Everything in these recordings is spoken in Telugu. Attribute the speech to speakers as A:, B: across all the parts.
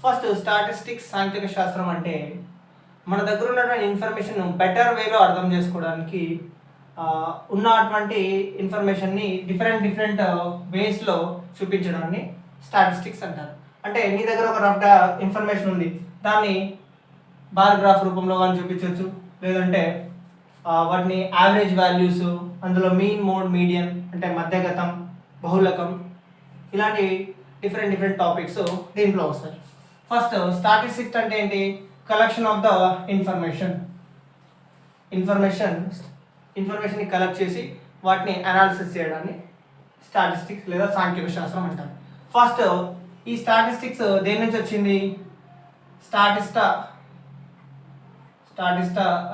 A: ఫస్ట్ స్టాటిస్టిక్స్ సాంకేతిక శాస్త్రం అంటే మన దగ్గర ఉన్నటువంటి ఇన్ఫర్మేషన్ బెటర్ వేలో అర్థం చేసుకోవడానికి ఉన్నటువంటి ఇన్ఫర్మేషన్ని డిఫరెంట్ వేస్లో చూపించడాన్ని స్టాటిస్టిక్స్ అంటారు. అంటే నీ దగ్గర ఒక రఫ్ ఇన్ఫర్మేషన్ ఉంది, దాన్ని బార్ గ్రాఫ్ రూపంలో కానీ చూపించవచ్చు, లేదంటే వాటిని యావరేజ్ వాల్యూస్, అందులో మీన్, మోడ్, మీడియన్ అంటే మధ్యగతం, బహుళకం, ఇలాంటి డిఫరెంట్ టాపిక్స్ దీంట్లో వస్తాయి. ఫస్ట్ స్టాటిస్టిక్స్ అంటే ఏంటి? కలెక్షన్ ఆఫ్ ద ఇన్ఫర్మేషన్ని కలెక్ట్ చేసి వాటిని అనాలిసిస్ చేయడాన్ని స్టాటిస్టిక్స్ లేదా సాంఖ్యక శాస్త్రం అంటారు. ఫస్ట్ ఈ స్టాటిస్టిక్స్ దేని నుంచి వచ్చింది? స్టాటిస్టా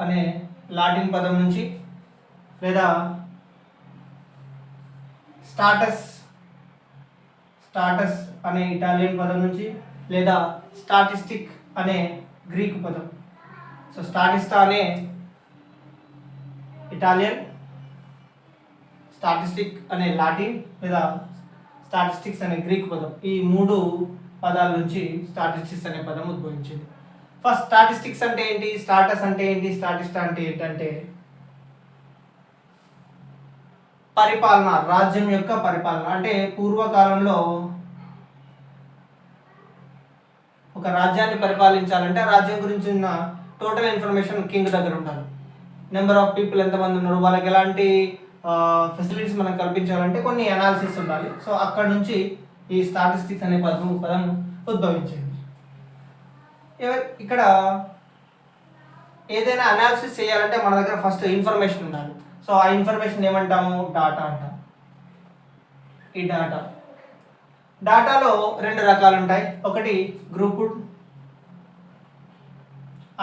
A: అనే లాటిన్ పదం నుంచి, లేదా స్టాటస్ అనే ఇటాలియన్ పదం నుంచి, లేదా స్టాటిస్టిక్ అనే గ్రీక్ పదం. సో స్టాటిస్టా అనే ఇటాలియన్, స్టాటిస్టిక్ అనే లాటిన్, లేదా స్టాటిస్టిక్స్ అనే గ్రీక్ పదం, ఈ మూడు పదాల నుంచి స్టాటిస్టిక్స్ అనే పదం ఉద్భవించింది. ఫస్ట్ స్టాటిస్టిక్స్ అంటే ఏంటి, స్టాటస్ అంటే ఏంటి, స్టాటిస్టా అంటే ఏంటంటే పరిపాలన, రాజ్యం యొక్క పరిపాలన. అంటే పూర్వకాలంలో ఒక రాజ్యాన్ని పరిపాలించాలంటే రాజ్యం గురించి ఉన్న టోటల్ ఇన్ఫర్మేషన్ కింగ్ దగ్గర ఉండాలి. నెంబర్ ఆఫ్ పీపుల్ ఎంతమంది ఉన్నారు, వాళ్ళకి ఎలాంటి ఫెసిలిటీస్ మనం కల్పించాలంటే కొన్ని అనాలిసిస్ ఉండాలి. సో అక్కడ నుంచి ఈ స్టాటిస్టిక్స్ అనే పదం ఉద్భవించింది. ఇక్కడ ఏదైనా అనాలిసిస్ చేయాలంటే మన దగ్గర ఫస్ట్ ఇన్ఫర్మేషన్ ఉండాలి. సో ఆ ఇన్ఫర్మేషన్ ఏమంటాము? డాటా అంటాం. ఈ డాటాలో రెండు రకాలు ఉంటాయి. ఒకటి గ్రూప్డ్,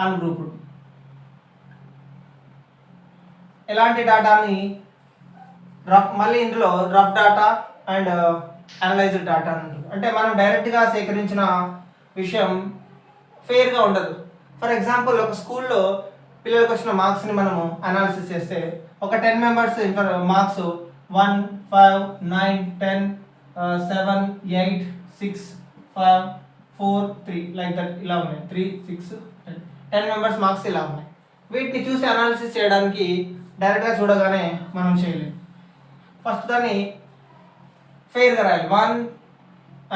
A: అన్గ్రూప్డ్. ఎలాంటి డాటాని మళ్ళీ ఇందులో rough data and analysed data అని ఉంటుంది. అంటే మనం డైరెక్ట్గా సేకరించిన విషయం ఫెయిర్గా ఉండదు. ఫర్ ఎగ్జాంపుల్, ఒక స్కూల్లో పిల్లలకు వచ్చిన మార్క్స్ని మనము అనాలిసిస్ చేస్తే ఒక 10 మెంబర్స్ మార్క్స్ 1, 5, 9, 10, 7, 8, 6, 5, 4, 3 లైక్ దట్ ఇలా ఉన్నాయి. 3, 6, 10 మెంబర్స్ మార్క్స్ ఇలా ఉన్నాయి. వీటిని చూసి అనాలిసిస్ చేయడానికి డైరెక్ట్గా చూడగానే మనం చేయలేము. ఫస్ట్ దాన్ని ఫెయిర్గా రాయాలి. 1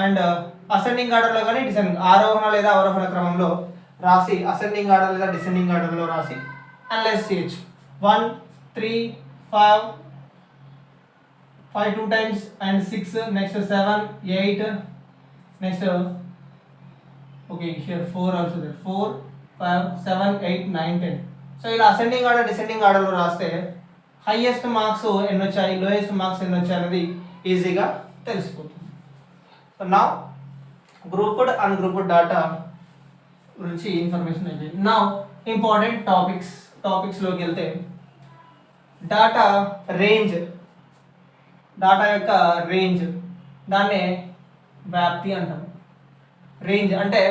A: అండ్ అసెండింగ్ ఆర్డర్లో కానీ డిసెండింగ్, ఆరోహణ లేదా అవరోహణ క్రమంలో రాసి, అసెండింగ్ ఆర్డర్ లేదా డిసెండింగ్ ఆర్డర్లో రాసి అనలైజ్ చేయొచ్చు. 1, 3, 5 2 times and 6, next 7, 8, next okay here 4 also there, 4, 5, 7, 8, 9, 10. So ఇలా అసెండింగ్ ఆర్డర్ డిసెండింగ్ ఆర్డర్లో రాస్తే హైయెస్ట్ మార్క్స్ ఎన్ని వచ్చాయి, లోయెస్ట్ మార్క్స్ ఎన్ని వచ్చాయి అనేది ఈజీగా తెలిసిపోతుంది. సో నా గ్రూప్డ్ అన్గ్రూప్డ్ డాటా గురించి ఇన్ఫర్మేషన్ అయిపోయింది. నా ఇంపార్టెంట్ టాపిక్స్లోకి వెళ్తే డాటా యొక్క రేంజ్, దాన్నే వ్యాప్తి అంటాం. రేంజ్ అంటే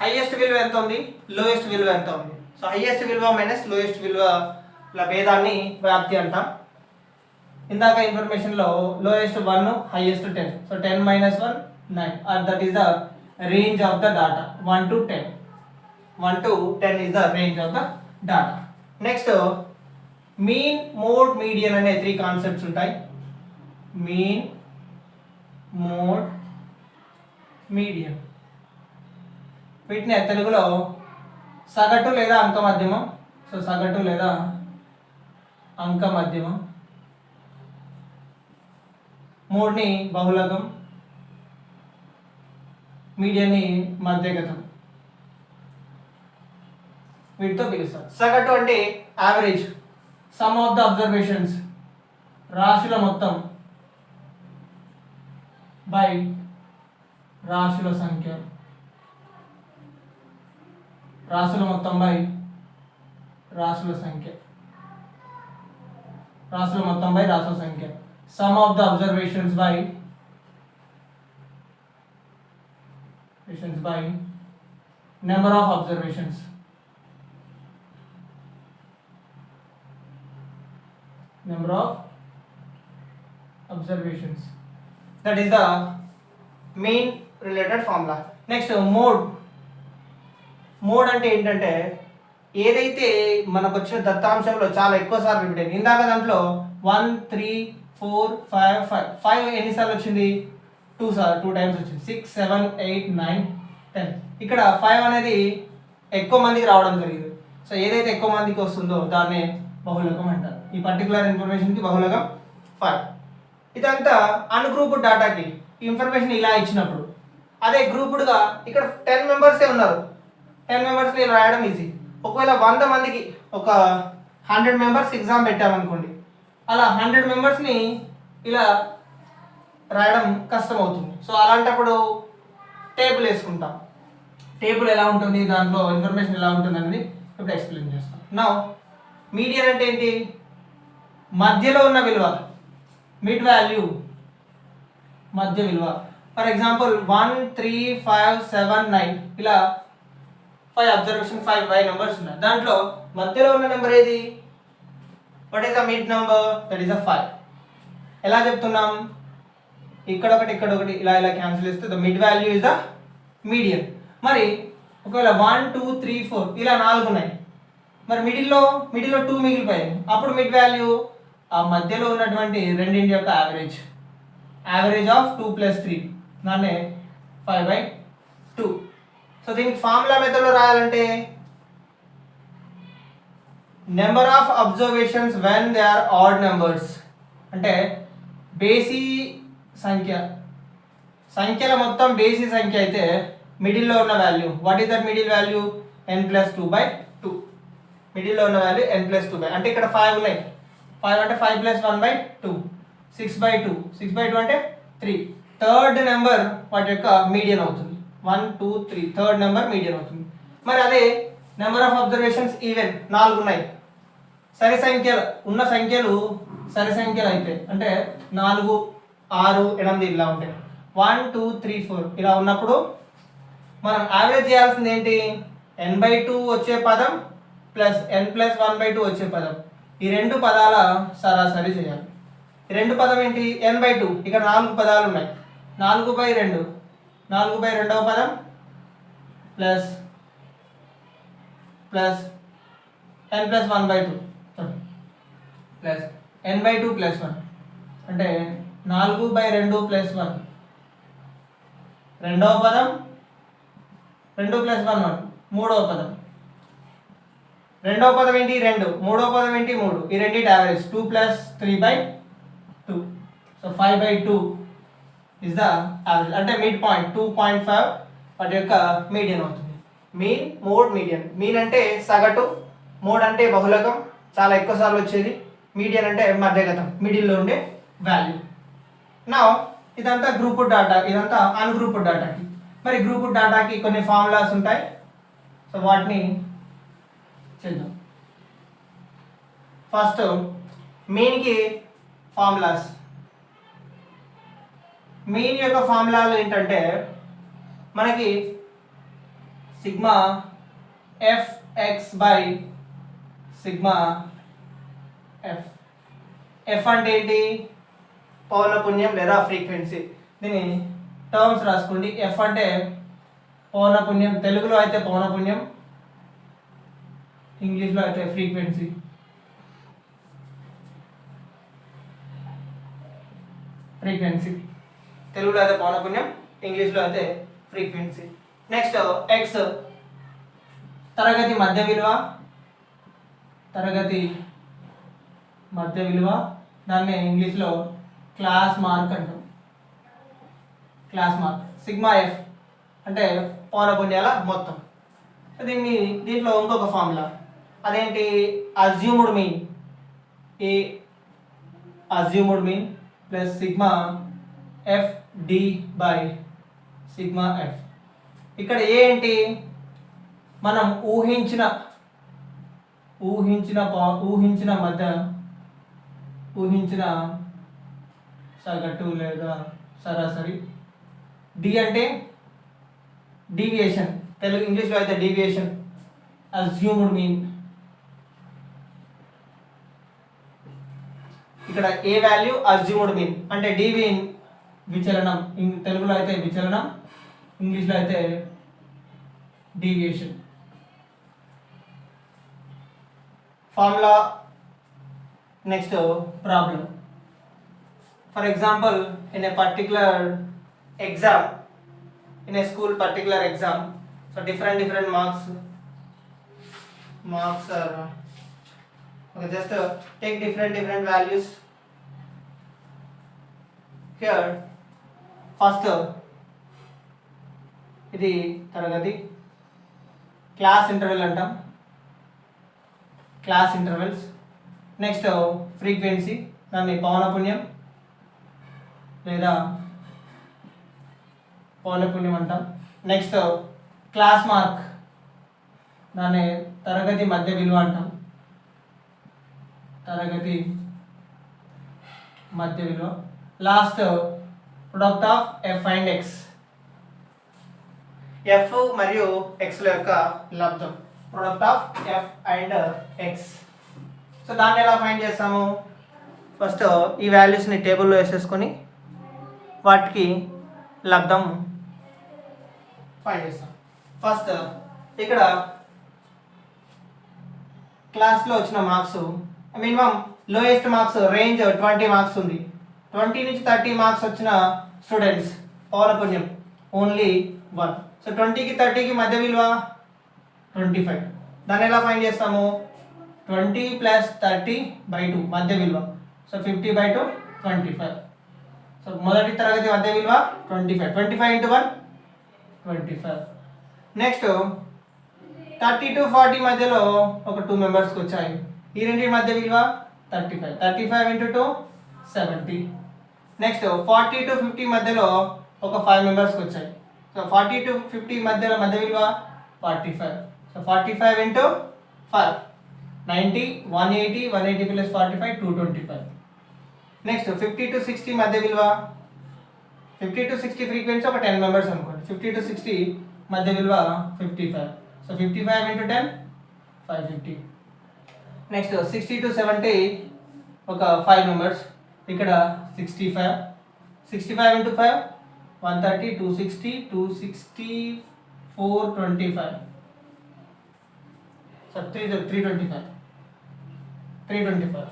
A: హైయెస్ట్ విలువ ఎంత ఉంది, లోయెస్ట్ విలువ ఎంత ఉంది. సో హైయెస్ట్ విలువ మైనస్ లోయెస్ట్ విలువల భేదాన్ని వ్యాప్తి అంటాం. ఇందాక ఇన్ఫర్మేషన్లో lowest 1, highest 10. So 10 - 1 9, that is the range of the data. 1 to 10 is the range of the data. Next mean, mode, median అనే 3 కాన్సెప్ట్స్ ఉంటాయి. Mean, mode, median. వీటిని తెలుగులో సగటు లేదా అంక మధ్యమం. సో సగటు లేదా అంక మధ్యమం, మోడ్ని బహుళకం, మీడియన్ని మధ్యగతం, వీటితో పిలుస్తారు. సగటు అంటే average, some of the observations, రాశుల మొత్తం బై రాశుల సంఖ్య, రాశుల మొత్తం బై రాశుల సంఖ్య, రాశుల మొత్తం బై రాశుల సంఖ్య. Some of the observations by number of observations. Number of observations. That is the main related formula. Next, mode. Mode అంటే ఏంటంటే ఏదైతే మనకు వచ్చిన దత్తాంశంలో చాలా ఎక్కువ సార్లు రిపీట్ అయింది. ఇందాక దాంట్లో 1 3 4 5 5 ఎన్నిసార్లు వచ్చింది? 2 టైమ్స్ వచ్చింది. 6 7 8 9 10. ఇక్కడ 5 అనేది ఎక్కువ మందికి రావడం జరిగింది. సో ఏదైతే ఎక్కువ మందికి వస్తుందో దాన్ని బహుళకం అంటారు. ఈ పర్టికులర్ ఇన్ఫర్మేషన్కి బహుళకం 5. ఇదంతా అన్గ్రూప్డ్ డాటాకి ఇన్ఫర్మేషన్ ఇలా ఇచ్చినప్పుడు, అదే గ్రూప్డ్గా ఇక్కడ 10 మెంబర్సే ఉన్నారు, 10 మెంబర్స్ని ఇలా రాయడం ఈజీ. ఒకవేళ 100 మందికి ఒక 100 మెంబర్స్ ఎగ్జామ్ పెట్టామనుకోండి, అలా 100 మెంబర్స్ని ఇలా రాయడం కష్టం అవుతుంది. సో అలాంటప్పుడు టేబుల్ వేసుకుంటాం. టేబుల్ ఎలా ఉంటుంది, దాంట్లో ఇన్ఫర్మేషన్ ఎలా ఉంటుంది అనేది ఇప్పుడు ఎక్స్ప్లెయిన్ చేస్తాం. నా మీడియన్ అంటే ఏంటి? మధ్యలో ఉన్న విలువ, మిడ్ వాల్యూ, మధ్య విలువ. ఫర్ ఎగ్జాంపుల్ 1 3 5 7 9 ఇలా 5 అబ్జర్వేషన్ 5 5 నెంబర్స్ ఉన్నాయి. దాంట్లో మధ్యలో ఉన్న నెంబర్ ఏది? What is the mid number? That is the 5. ఎలా చెప్తున్నాం? ఇక్కడ ఒకటి ఇలా క్యాన్సిల్ చేస్తే the mid value is the median. మరి ఒకవేళ 1 2 3 4 ఇలా 4 ఉన్నాయి, మరి మిడిల్లో 2 మిగిలిపోయాయి. అప్పుడు మిడ్ వాల్యూ ఆ మధ్యలో ఉన్నటువంటి రెండింటి యొక్క యావరేజ్ ఆఫ్ 2 + 3, దాన్నే 5/2. సో దీనికి ఫార్ములా మెథడ్లో రాయాలంటే number of observations when they are odd numbers, అంటే బేసి సంఖ్యల మొత్తం బేసి సంఖ్య అయితే మిడిల్లో ఉన్న value, what is that middle value? n+2/2. మిడిల్లో ఉన్న వాల్యూ n+2/, అంటే ఇక్కడ 5 ఉన్నాయి, 5 అంటే 5 + 1/2, 6/2, 6/2 అంటే 3. థర్డ్ నెంబర్ వాటి యొక్క మీడియన్ అవుతుంది. 1 2 3 థర్డ్ నెంబర్ మీడియన్ అవుతుంది. మరి అదే నెంబర్ ఆఫ్ అబ్జర్వేషన్స్ ఈవెన్ 4 ఉన్నాయి, సరి సంఖ్యలు ఉన్న సంఖ్యలు సరి సంఖ్యలు అయితే, అంటే 4 6 8 ఇలా ఉంటాయి. 1 2 3 4 ఇలా ఉన్నప్పుడు మనం యావరేజ్ చేయాల్సింది ఏంటి? n/2 వచ్చే పదం ప్లస్ n+1/2 వచ్చే పదం, ఈ రెండు పదాల సరాసరి చేయాలి. ఈ రెండు పదం ఏంటి? n/2. ఇక్కడ 4 పదాలు ఉన్నాయి, 4/2, 4/2వ పదం ప్లస్ n+1/2 ప్లస్ n/2 + 1, అంటే 4/2 + 1. రెండవ పదం 2 + 1 1, మూడవ పదం. రెండవ పదం ఏంటి? 2. మూడవ పదం ఏంటి? 3. ఈ రెండింటి average 2 + 3/2. So 5/2 is the average, అంటే మిడ్ పాయింట్ 2.5 వాటి యొక్క మీడియన్ అవుతుంది. Mean, mode, median. మీన్ అంటే సగటు, మోడ్ అంటే బహుళకం, చాలా ఎక్కువ సార్లు వచ్చేది, మీడియన్ అంటే మధ్యగతం, మిడిల్లో ఉండే వాల్యూ. నా ఇదంతా గ్రూప్డ్ డాటా, ఇదంతా అన్గ్రూప్డ్ డాటాకి. మరి గ్రూప్డ్ డాటాకి కొన్ని ఫార్ములాస్ ఉంటాయి. సో వాటిని చేద్దాం. First మీన్కి formulas. మీన్ యొక్క ఫార్ములాలు ఏంటంటే మనకి సిగ్మా fx/సిగ్మా ఎఫ్. ఎఫ్ అంటే ఏంటి? పౌనపున్యం లేదా ఫ్రీక్వెన్సీ. దీని టర్మ్స్ రాసుకోండి. ఎఫ్ అంటే పౌనపున్యం, తెలుగులో అయితే పౌనపున్యం, ఇంగ్లీష్లో అయితే ఫ్రీక్వెన్సీ. తెలుగులో అయితే పౌనపున్యం, ఇంగ్లీష్లో అయితే ఫ్రీక్వెన్సీ. నెక్స్ట్ ఎక్స్ తరగతి మధ్య విలువ, దాన్ని ఇంగ్లీష్లో క్లాస్ మార్క్ అంటాం. సిగ్మా ఎఫ్ అంటే పౌనపున్యాల మొత్తం. దీంట్లో ఇంకొక ఫార్ములా, అదేంటి? Assumed mean. A assumed mean plus sigma F d/సిగ్మా ఎఫ్. ఇక్కడ ఏంటి? మనం ఊహించిన సగటు లేదా సరాసరి. డి అంటే డీవియేషన్, తెలుగు ఇంగ్లీష్లో అయితే డీవియేషన్. అజ్యూమ్డ్ మీన్, ఇక్కడ ఏ వాల్యూ? Assumed mean. అంటే డీవియన్ విచలనం, తెలుగులో అయితే విచలనం, ఇంగ్లీష్లో అయితే deviation. formula. Next problem. For example, in a particular exam, in a school particular exam, so different marks are okay. Just take different values here. First ఇది తరగతి క్లాస్ ఇంటర్వెల్ అంటాం, క్లాస్ ఇంటర్వెల్స్. నెక్స్ట్ ఫ్రీక్వెన్సీ, దాన్ని పౌనపున్యం లేదా పౌనపున్యం అంటాం. నెక్స్ట్ క్లాస్ మార్క్, దాన్ని తరగతి మధ్య విలువ అంటాం, తరగతి మధ్య విలువ. Last product of F and X, ఎఫ్ మరియు ఎక్స్ల యొక్క లబ్ధం, product of F and X. So దాన్ని ఎలా ఫైండ్ చేస్తాము? ఫస్ట్ ఈ వాల్యూస్ని టేబుల్లో వేసేసుకొని వాటికి లబ్ధం ఫైండ్ చేస్తాం. ఫస్ట్ ఇక్కడ క్లాస్లో వచ్చిన marks, minimum lowest marks range 20 marks ఉంది. 20 నుంచి 30 మార్క్స్ వచ్చిన స్టూడెంట్స్ పౌనపున్యం ఓన్లీ 1. సో 20కి 30కి మధ్య విలువ 25. దాన్ని ఎలా ఫైండ్ చేస్తాము? 20 + 30/2 మధ్య విలువ, సో 50/2 25. సో మొదటి తరగతి మధ్య విలువ 25. 25 × 1 25. నెక్స్ట్ 30 to 40 మధ్యలో ఒక 2 మెంబర్స్కి వచ్చాయి. ఈ రెండింటి మధ్య విలువ 35. 35 × 2 70. నెక్స్ట్ 40 to 50 మధ్యలో ఒక 5 మెంబర్స్కి వచ్చాయి. సో 40 to 50 మధ్య విలువ 45. సో 45 × 5 90. 180. 180 + 45 225. నెక్స్ట్ 50 to 60 మధ్య విలువ, 50 to 60 ఫ్రీక్వెన్సీ ఒక 10 మెంబర్స్ అనుకోండి. 50 to 60 మధ్య విలువ 55. సో 55 × 10 550. నెక్స్ట్ 60 to 70 ఒక 5 మెంబర్స్, ఇక్కడ 65. 65 × 5 130. 260. 260 425. So 325. 325.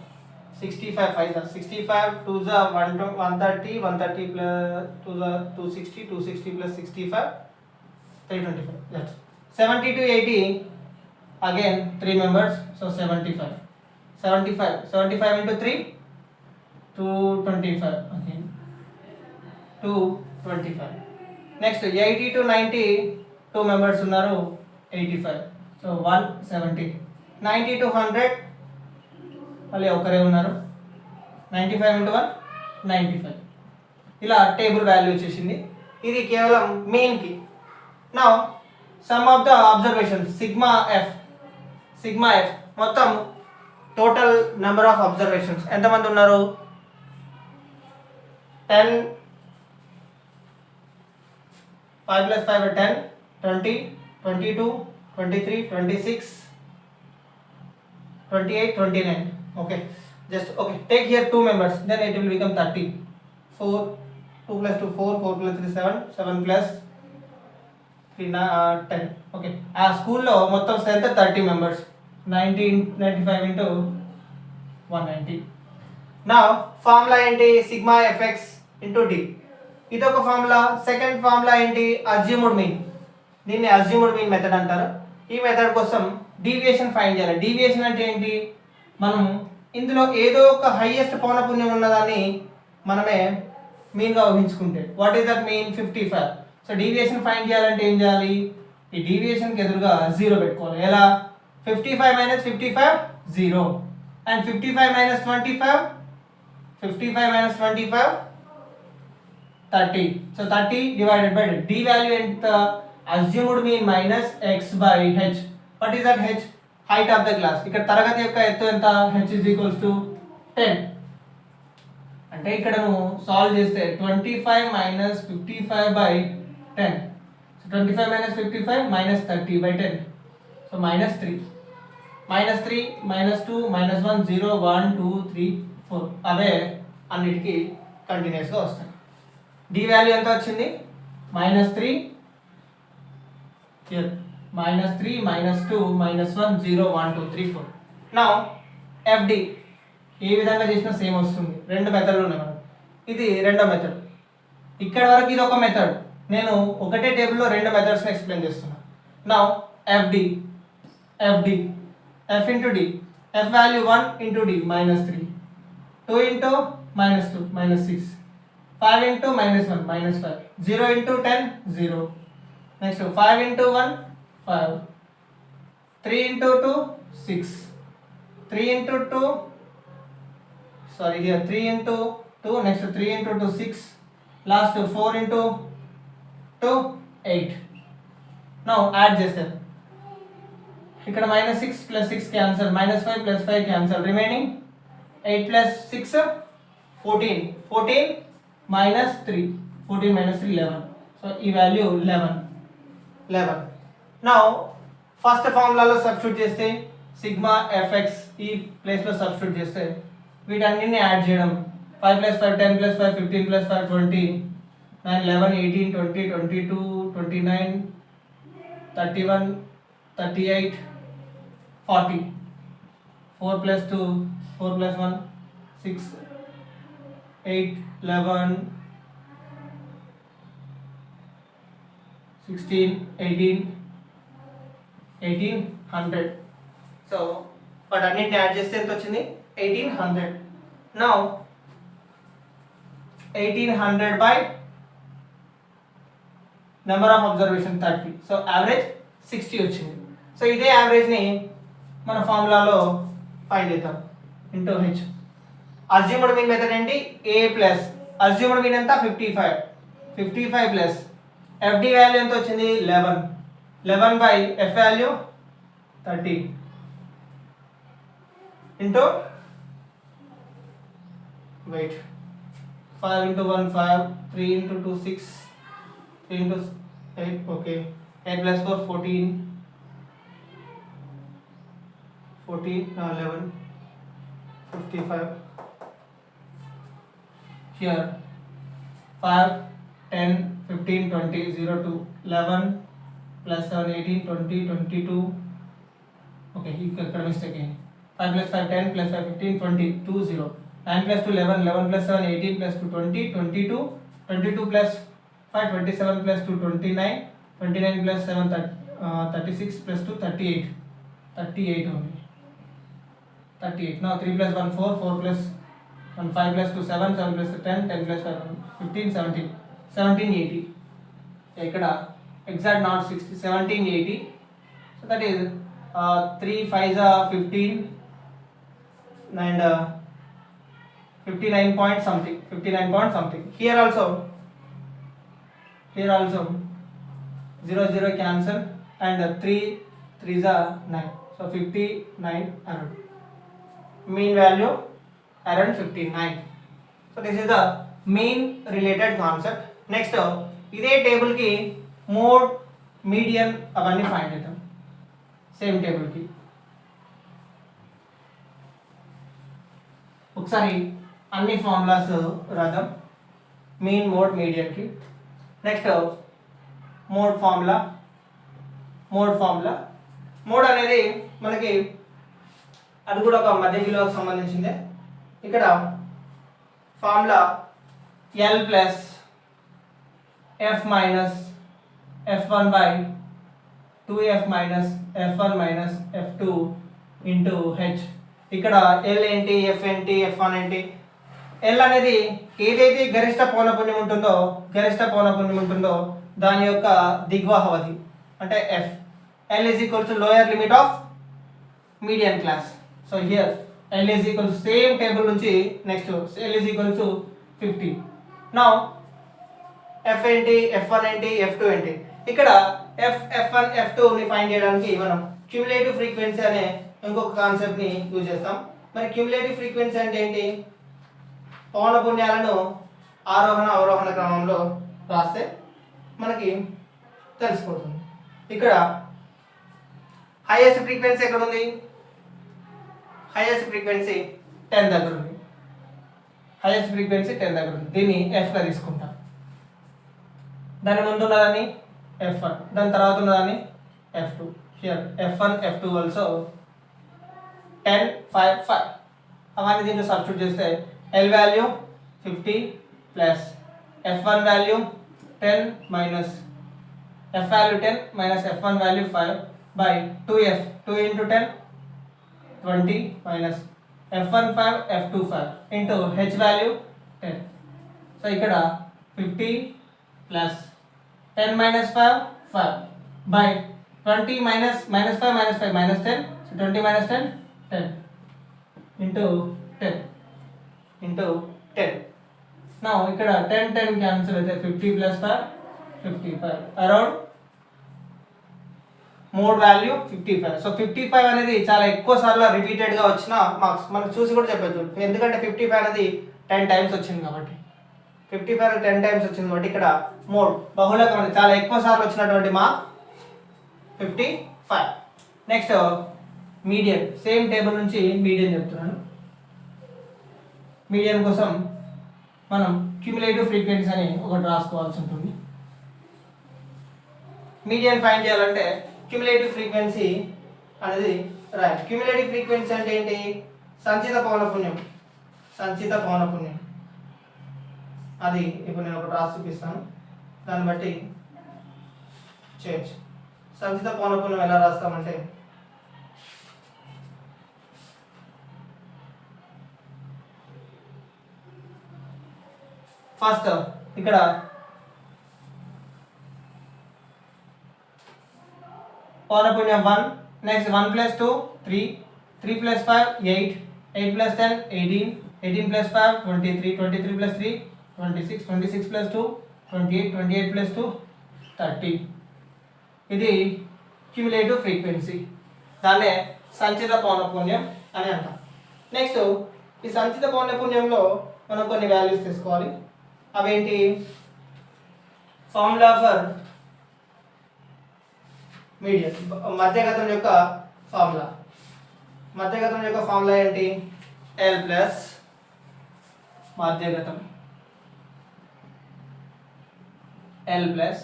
A: 65 5 65 2 130. 130 + 260. 260 + 65 325. That's 70 to 80 again 3 members, so 75. 75 × 3 225 again 225. Next 80 to 90 2 members ఉన్నారు 85, so 170. 90 to 100 మళ్ళీ ఒకరే ఉన్నారు 95 × 1 95. ఇలా టేబుల్ వాల్యూ వచ్చేసింది. ఇది కేవలం మెయిన్కి. Now sum of the observations sigma F మొత్తం టోటల్ నెంబర్ ఆఫ్ అబ్జర్వేషన్స్ ఎంతమంది ఉన్నారు? 10 5 + 5 10 20 22 23 26 28 29. Okay, just okay, take here 2 members, then it will become 30. 4 2 + 2 4 4 + 3 7 7 + 3 10. Okay, ఆ స్కూల్లో మొత్తం స్ట్రెంత్ 30 మెంబర్స్. 95 × 190. నా ఫార్ములా ఏంటి? Sigma f x × d. ఇదొక ఫార్ములా. సెకండ్ ఫార్ములా ఏంటి? Assumed mean. దీన్ని అజ్యూమ్డ్ మీన్ మెథడ్ అంటారు. ఈ మెథడ్ కోసం డీవియేషన్ ఫైండ్ చేయాలి. డీవియేషన్ అంటే ఏంటి? మనం ఇందులో ఏదో ఒక హైయెస్ట్ పౌనపున్యం ఉన్నదాన్ని మనమే మీన్గా ఊహించుకుంటే, what is that mean? 55. So deviation find చేయాలంటే ఏం చేయాలి? ఈ డీవియేషన్కి ఎదురుగా 0 పెట్టుకోవాలి. ఎలా? 55 - 55 0, and 55 - 25 30. So 30 divided by d value ఎంత? assumed mean minus x by h. What is that h? Height of the class. ఇక్కడ తరగతి యొక్క ఎత్తు ఎంత? h is equals to 10. అంటే ఇక్కడ నువ్వు సాల్వ్ చేస్తే 25 - 55 by 10. So 25 - 55 -30 by 10. So -3. -3 -2 -1 0 1 2 3 4 అవే అన్నిటికీ కంటిన్యూస్గా వస్తాయి. డి వాల్యూ ఎంత వచ్చింది? -3 -3 -2 -1 0 1 2 3 4. నా ఎఫ్డి ఏ విధంగా చేసినా సేమ్ వస్తుంది. రెండు మెథడ్లు ఉన్నాయి మనకు. ఇది రెండో మెథడ్. ఇక్కడ వరకు ఇది ఒక మెథడ్. నేను ఒకటే టేబుల్లో రెండు మెథడ్స్ని ఎక్స్ప్లెయిన్ చేస్తున్నా. నా f d f into d, f value 1 into d -3, 2 into -2 -6, 5 into -1 -5, 0 into 10 0, next 5 into 1 5, 3 into 2 6, 3 into 2 sorry here 3 into 2, next 3 into 2 6, last 4 into 2 8. now add చేస్తే ఇక్కడ -6 plus 6 cancel, -5 plus 5 cancel, remaining 8 plus 6 14, 14 minus 3, 14 minus 3 11, so ఈ వాల్యూ 11. now ఫస్ట్ ఫార్ములాలో సబ్స్టిట్యూట్ చేస్తే సిగ్మా fx ఈ ప్లేస్లో సబ్స్టిట్యూట్ చేస్తే వీటన్నిటిని యాడ్ చేయడం 5 plus 5 10 plus 5 15 plus 5 20, 9 11 18 20 22 29 31 38 40, 4 plus 2 4 plus 1 6 8 11 16 18 1800. So వాటన్నిటిని యాడ్ చేస్తే ఎంత వచ్చింది 1800. now 1800 by number of observation 30, so average 60 వచ్చింది. సో ఇదే యావరేజ్ని మన ఫార్ములాలో ఫైండ్ చేద్దాం into H. Assumed mean method ఏంటి, ఏ ప్లస్ అజ్యూమ్డ్ మీన్ ఎంత 55 ప్లస్ ఎఫ్డి వాల్యూ ఎంత వచ్చింది 11 by f value 30 into weight 5 into 1 5, 3 into 2 6, 3 into 8 okay, 8 plus 4 14 11 55. here 5 10 15 20 0 2 11 plus 7 18 20 22 okay ఇక్కడ మిస్టేక్ అయింది. 5 plus 5 10 plus 5 15 20 2 0, 9 plus 2 11, 11 plus 7 18 plus 2 20 22, 22 plus 5 27 plus 2 29, 29 plus 7 36 plus 2 38 only 38. now 3 plus 1 4, 4 plus 1 5 plus 2 7, 7 plus 10, 10 plus 5 15 17, 1780. ఇక్కడ exact not 60, 1780. so that is 3 5s are 15 and 59 point something. here also 0 0 cancel and 3 3s are 9, so 59 around. mean value around 59. so this is the mean related concept. next ఇదే టేబుల్ కి మోడ్ మీడియన్ అవన్నీ ఫైండ్ చేద్దాం సేమ్ టేబుల్ కి. ఒకసారి అన్ని ఫార్ములాస్ రాద్దాం మీన్ మోడ్ మీడియన్కి. నెక్స్ట్ మోడ్ ఫార్ములా మోడ్ అనేది మనకి అది కూడా ఒక మధ్య విలువకు సంబంధించిందే. ఇక్కడ formula L plus F minus f1 by 2f minus f1 minus f2 into h. ఇక్కడ l ఏంటి, f ఏంటి, f1 ఏంటి. l అనేది ఏదైతే గరిష్ట పౌనఃపున్యం ఉంటుందో దాని యొక్క దిగ్వాహవధి అంటే f. l is equal to lower limit of median class. so here l is equal to same table నుంచి next l is equal to 50. now f ఏంటి, f1 ఏంటి, f2 ఏంటి. ఇక్కడ f1 f2 ని ఫైండ్ చేయడానికి మనం క్యుములేటివ్ ఫ్రీక్వెన్సీ అనే ఇంకొక కాన్సెప్ట్ ని యూజ్ చేస్తాం. మరి క్యుములేటివ్ ఫ్రీక్వెన్సీ అంటే ఏంటి, పౌనఃపున్యాలను ఆరోహణ అవరోహణ క్రమంలో రాస్తే మనకి తెలిసిపోతుంది. ఇక్కడ హైయెస్ట్ ఫ్రీక్వెన్సీ ఎక్కడ ఉంది, హైయెస్ట్ ఫ్రీక్వెన్సీ 10 దగ్గర ఉంది. దీన్ని f గా తీసుకుంటాం. దాని ముందు ఉన్నదాన్ని f1, దాని తర్వాత ఉన్నదాన్ని f2. Here f1 f2 also 10 5 5 అవన్నీ దీంట్లో సబ్స్టిట్యూట్ చేస్తే L value 50 plus f1 value 10 minus f value 10 minus f1 value 5 by 2f 2 into 10 20 minus f1 5 f2 5 into h value 10. So ఇక్కడ 50 plus 10 minus 5 5 by 20 minus 5 minus 10 so 20 minus 10 10 into 10 into 10. నా ఇక్కడ 10 క్యాన్సిల్ అయితే 50 plus 5 55 around mode value 55. So 55 అనేది చాలా ఎక్కువ సార్లు రిపీటెడ్గా వచ్చిన మార్క్స్ మనం చూసి కూడా చెప్పచ్చు, ఎందుకంటే 55 అనేది 10 టైమ్స్ వచ్చింది కాబట్టి 55 10 టైమ్స్ వచ్చింది కాబట్టి ఇక్కడ మోడ్ బహుళకం అనేది చాలా ఎక్కువ సార్లు వచ్చినటువంటి mark 55. Next median, same table నుంచి మీడియన్ చెప్తున్నాను. మీడియన్ కోసం మనం క్యుములేటివ్ ఫ్రీక్వెన్సీ అని ఒకటి రాసుకోవాల్సి ఉంటుంది. మీడియన్ ఫైండ్ చేయాలంటే క్యుములేటివ్ ఫ్రీక్వెన్సీ అనేది రాయాలి. క్యుములేటివ్ ఫ్రీక్వెన్సీ అంటే ఏంటి? సంచిత పౌనఃపున్యం. సంచిత పౌనఃపున్యం అది ఇప్పుడు నేను ఒకటి రాసి చూపిస్తాను, దాన్ని బట్టి చేయొచ్చు. సంచిత పౌనఃపున్యం ఎలా రాస్తామంటే ఫస్ట్ ఇక్కడ పౌనఃపున్యం 1, నెక్స్ట్ 1 + 2 3, 3 + 5 8, 8 + 10 18, 18 + 5 23, 23 + 3 26, 26 + 2 28, 28 + 2 30. ఇది క్యుములేటివ్ ఫ్రీక్వెన్సీ, దాన్నే సంచిత పౌనఃపున్యం అని అంటాం. నెక్స్ట్ ఈ సంచిత పౌనఃపున్యంలో మనం కొన్ని వాల్యూస్ తీసుకోవాలి. అవేంటి? ఫార్ములా ఫర్ మీడియన్, మధ్యగతం యొక్క ఫార్ములా. మధ్యగతం యొక్క ఫార్ములా ఏంటి? L ప్లస్ మధ్యగతం L plus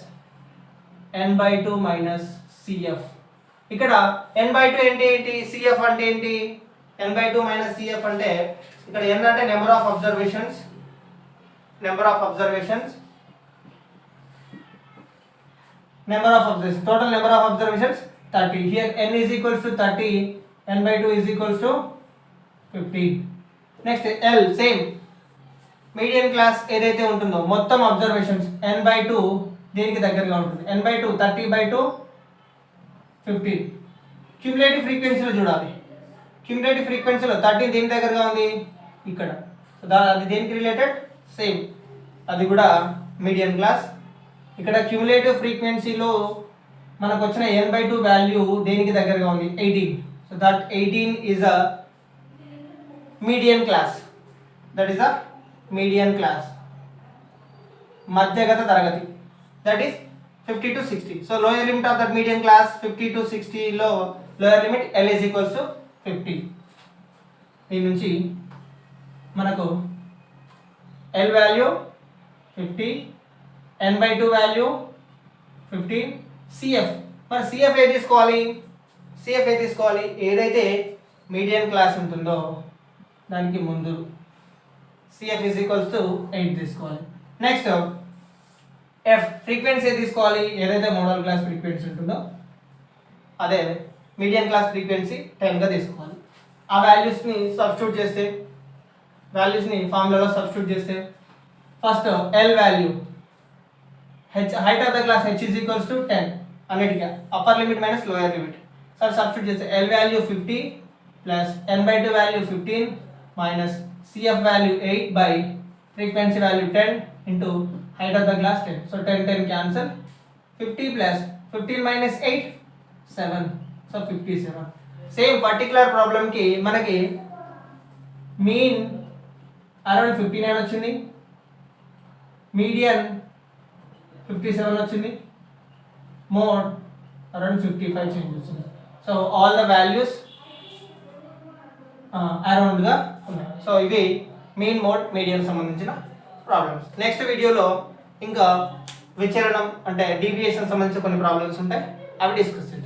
A: n/2 minus CF. ఇక్కడ n/2 ఏంటి? CF అంటే ఏంటి? n/2 మైనస్ CF అంటే ఇక్కడ n అంటే number of observations, number of observations, number of observations, total number of observations 30. Here n is equals to 30, n/2 is equals to 50. Next L, same median class ఏదైతే ఉంటుందో మొత్తం అబ్జర్వేషన్స్ n/2 దీనికి దగ్గరగా ఉంటుంది. n/2 30/2 50. క్యుములేటివ్ ఫ్రీక్వెన్సీలో చూడాలి. క్యుములేటివ్ ఫ్రీక్వెన్సీలో 30 దేనికి దగ్గరగా ఉంది? ఇక్కడ. సో అది దేనికి రిలేటెడ్? సేమ్, అది కూడా మీడియన్ క్లాస్. ఇక్కడ క్యుములేటివ్ ఫ్రీక్వెన్సీలో మనకు వచ్చిన n/2 వాల్యూ దేనికి దగ్గరగా ఉంది? 18. So that 18 is a median class. That is a median class, మధ్యగత తరగతి. That is 50 to 60. So lower limit of that median class 50 to 60 లో lower limit L is equals to 50. దీని నుంచి మనకు L value 50, n/2 value 15, CF. మరి CF ఏ తీసుకోవాలి? CF ఏ తీసుకోవాలి? ఏదైతే మీడియన్ క్లాస్ ఉంటుందో దానికి ముందు CF ఈజ్ ఈక్వల్స్ టు 8 తీసుకోవాలి. నెక్స్ట్ F ఫ్రీక్వెన్సీ తీసుకోవాలి. ఏదైతే మోడల్ క్లాస్ ఫ్రీక్వెన్సీ ఉంటుందో అదే మీడియన్ క్లాస్ ఫ్రీక్వెన్సీ 10గా తీసుకోవాలి. ఆ వాల్యూస్ని సబ్స్టిట్యూట్ చేస్తే, వాల్యూస్ని ఫార్ములాలో సబ్స్టిట్యూట్ చేస్తే first L value height of the class h is equals to 10 అన్నిటిగా upper limit minus lower limit. So substitute చేస్తే L value 50 plus n/2 value 15 minus CF value 8 by frequency value 10 into height of the glass 10. So 10 cancel. 50 plus 15 minus 8 7. So 57. Same particular ప్రాబ్లంకి మనకి మీన్ అరౌండ్ 59 వచ్చింది, మీడియన్ 57 వచ్చింది, మోడ్ అరౌండ్ 55 చేంజ్ వచ్చింది. సో ఆల్ ద వాల్యూస్ అరౌండ్గా ఉన్నాయి. సో ఇవి మీన్, మోడ్, మీడియన్ సంబంధించిన ప్రాబ్లమ్స్. నెక్స్ట్ వీడియోలో ఇంకా విచలనం అంటే డీవియేషన్ సంబంధించిన కొన్ని ప్రాబ్లమ్స్ ఉంటాయి, అవి డిస్కస్ చేద్దాం.